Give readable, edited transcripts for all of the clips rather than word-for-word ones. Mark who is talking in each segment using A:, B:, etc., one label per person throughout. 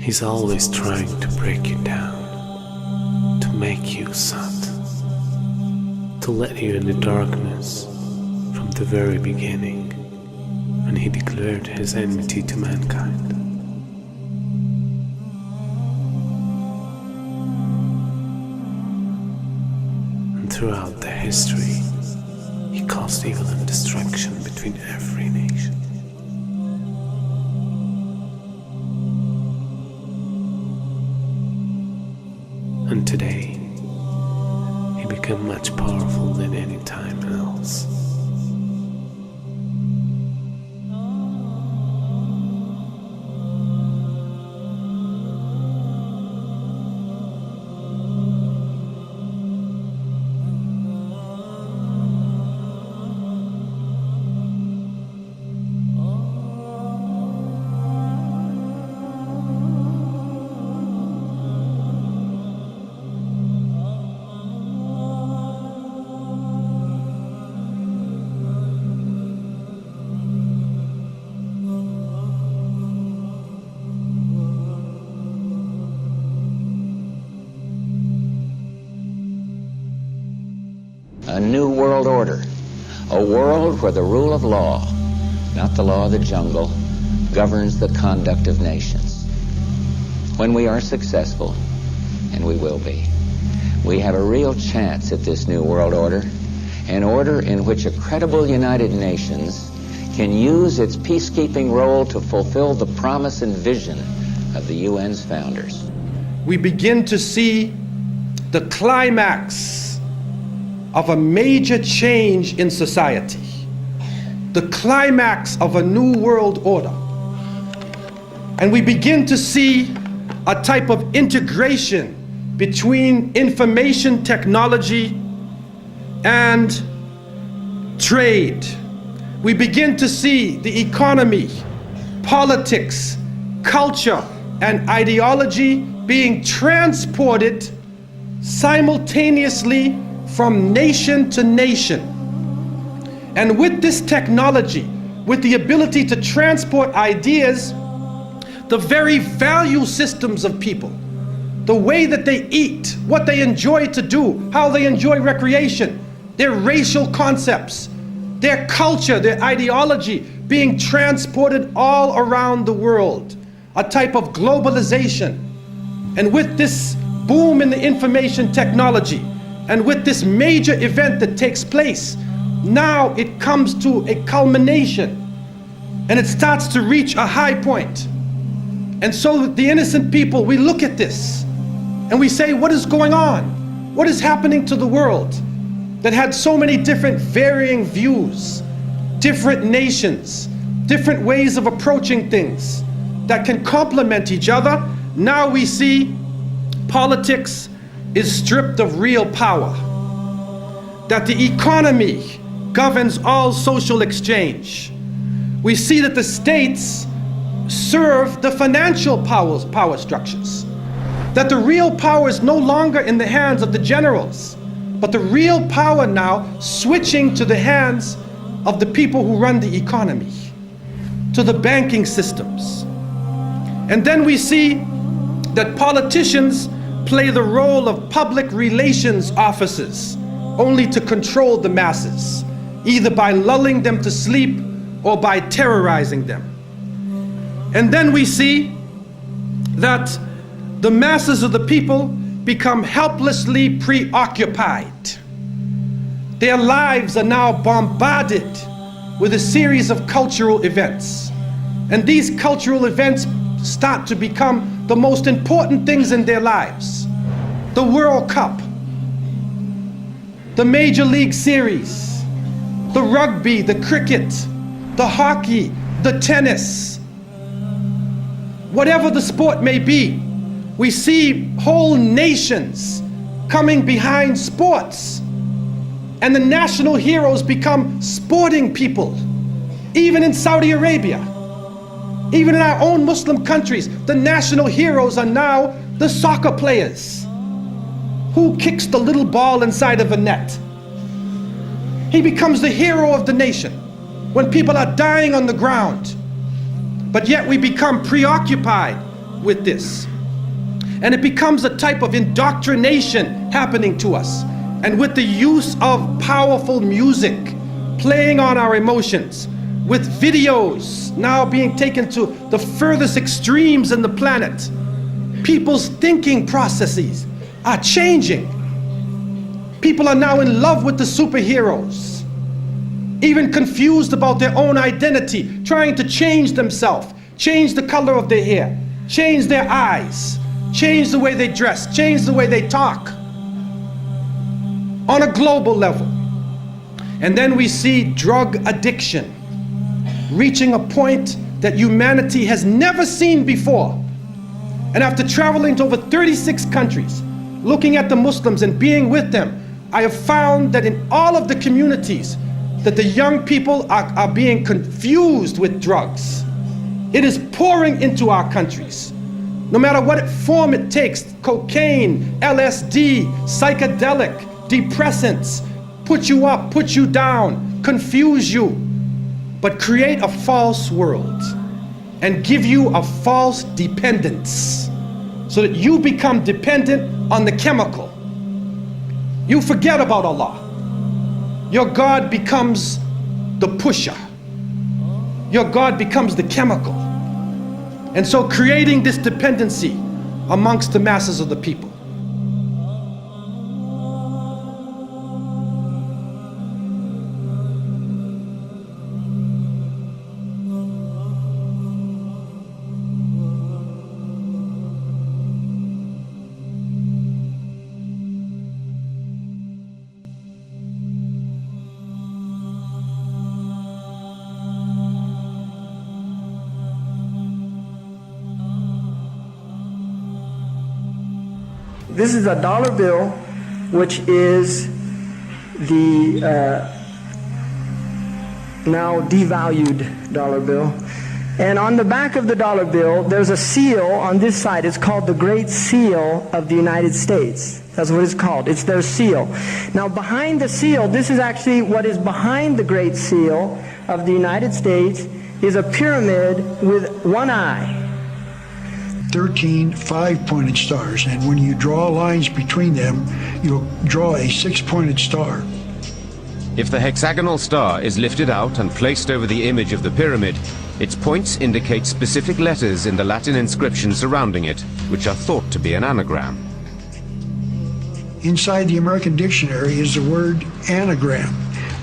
A: He's always trying to break you down, to make you sad, to let you in the darkness from the very beginning, when he declared his enmity to mankind. And throughout the history, he caused evil and destruction between every nation. And today, he became much powerful than any time else.
B: A new world order, a world where the rule of law, not the law of the jungle, governs the conduct of nations. When we are successful, and we will be, we have a real chance at this new world order, an order in which a credible United Nations can use its peacekeeping role to fulfill the promise and vision of the UN's founders.
C: We begin to see the climax of a major change in society, the climax of a new world order. And we begin to see a type of integration between information technology and trade. We begin to see the economy, politics, culture, and ideology being transported simultaneously from nation to nation. And with this technology, with the ability to transport ideas, the very value systems of people, the way that they eat, what they enjoy to do, how they enjoy recreation, their racial concepts, their culture, their ideology being transported all around the world, a type of globalization. And with this boom in the information technology, and with this major event that takes place, now it comes to a culmination and it starts to reach a high point. And so the innocent people, we look at this and we say, what is going on? What is happening to the world that had so many different varying views, different nations, different ways of approaching things that can complement each other? Now we see politics is stripped of real power, that the economy governs all social exchange. We see that the states serve the financial power structures, that the real power is no longer in the hands of the generals, but the real power now switching to the hands of the people who run the economy, to the banking systems. And then we see that politicians play the role of public relations officers only to control the masses, either by lulling them to sleep or by terrorizing them. And then we see that the masses of the people become helplessly preoccupied. Their lives are now bombarded with a series of cultural events. And these cultural events start to become the most important things in their lives. The World Cup, the Major League Series, the rugby, the cricket, the hockey, the tennis. Whatever the sport may be, we see whole nations coming behind sports. And the national heroes become sporting people. Even in Saudi Arabia, even in our own Muslim countries, the national heroes are now the soccer players. Who kicks the little ball inside of a net? He becomes the hero of the nation when people are dying on the ground. But yet we become preoccupied with this. And it becomes a type of indoctrination happening to us. And with the use of powerful music playing on our emotions, with videos now being taken to the furthest extremes in the planet, people's thinking processes are changing. People are now in love with the superheroes, even confused about their own identity, trying to change themselves, change the color of their hair, change their eyes, change the way they dress, change the way they talk on a global level. And then we see drug addiction reaching a point that humanity has never seen before. And after traveling to over 36 countries, looking at the Muslims and being with them, I have found that in all of the communities that the young people are being confused with drugs. It is pouring into our countries. No matter what form it takes, cocaine, LSD, psychedelic, depressants, put you up, put you down, confuse you, but create a false world and give you a false dependence so that you become dependent on the chemical. You forget about Allah. Your God becomes the pusher. Your God becomes the chemical. And so creating this dependency amongst the masses of the people.
D: This is a dollar bill, which is the now devalued dollar bill. And on the back of the dollar bill, there's a seal on this side. It's called the Great Seal of the United States. That's what it's called. It's their seal. Now behind the seal, this is actually what is behind the Great Seal of the United States, is a pyramid with one eye.
E: 13 5-pointed stars, and when you draw lines between them, you'll draw a 6-pointed star.
F: If the hexagonal star is lifted out and placed over the image of the pyramid, its points indicate specific letters in the Latin inscription surrounding it, which are thought to be an anagram.
E: Inside the American dictionary is the word anagram,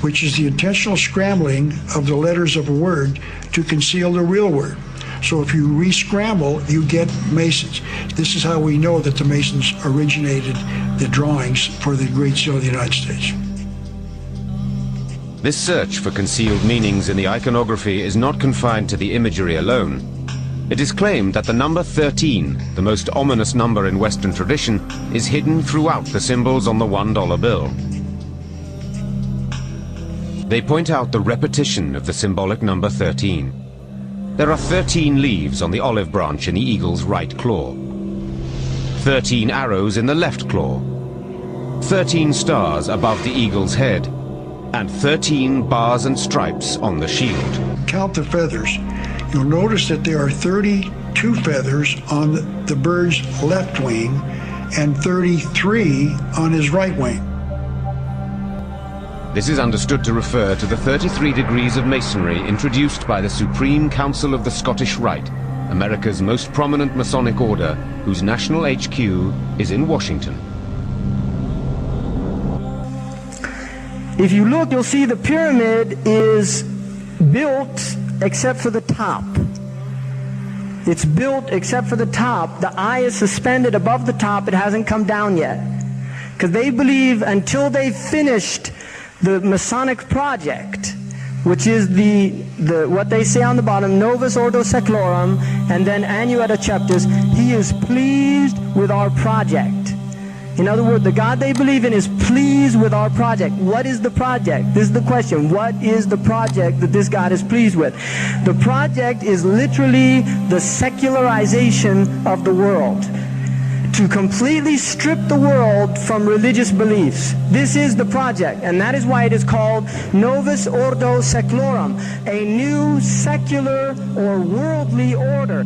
E: which is the intentional scrambling of the letters of a word to conceal the real word. So if you re-scramble, you get Masons. This is how we know that the Masons originated the drawings for the Great Seal of the United States.
F: This search for concealed meanings in the iconography is not confined to the imagery alone. It is claimed that the number 13, the most ominous number in Western tradition, is hidden throughout the symbols on the $1 bill. They point out the repetition of the symbolic number 13. There are 13 leaves on the olive branch in the eagle's right claw, 13 arrows in the left claw, 13 stars above the eagle's head, and 13 bars and stripes on the shield.
E: Count the feathers. You'll notice that there are 32 feathers on the bird's left wing and 33 on his right wing.
F: This is understood to refer to the 33 degrees of Masonry introduced by the Supreme Council of the Scottish Rite, America's most prominent Masonic order, whose national HQ is in Washington.
D: If you look, you'll see the pyramid is built except for the top. It's built except for the top. The eye is suspended above the top. It hasn't come down yet. Because they believe until they've finished the Masonic project, which is the what they say on the bottom, Novus Ordo Seclorum, and then Annuetta Cheptis, he is pleased with our project. In other words, the God they believe in is pleased with our project. What is the project? This is the question. What is the project that this God is pleased with? The project is literally the secularization of the world. To completely strip the world from religious beliefs. This is the project, and that is why it is called Novus Ordo Seclorum, a new secular or worldly order.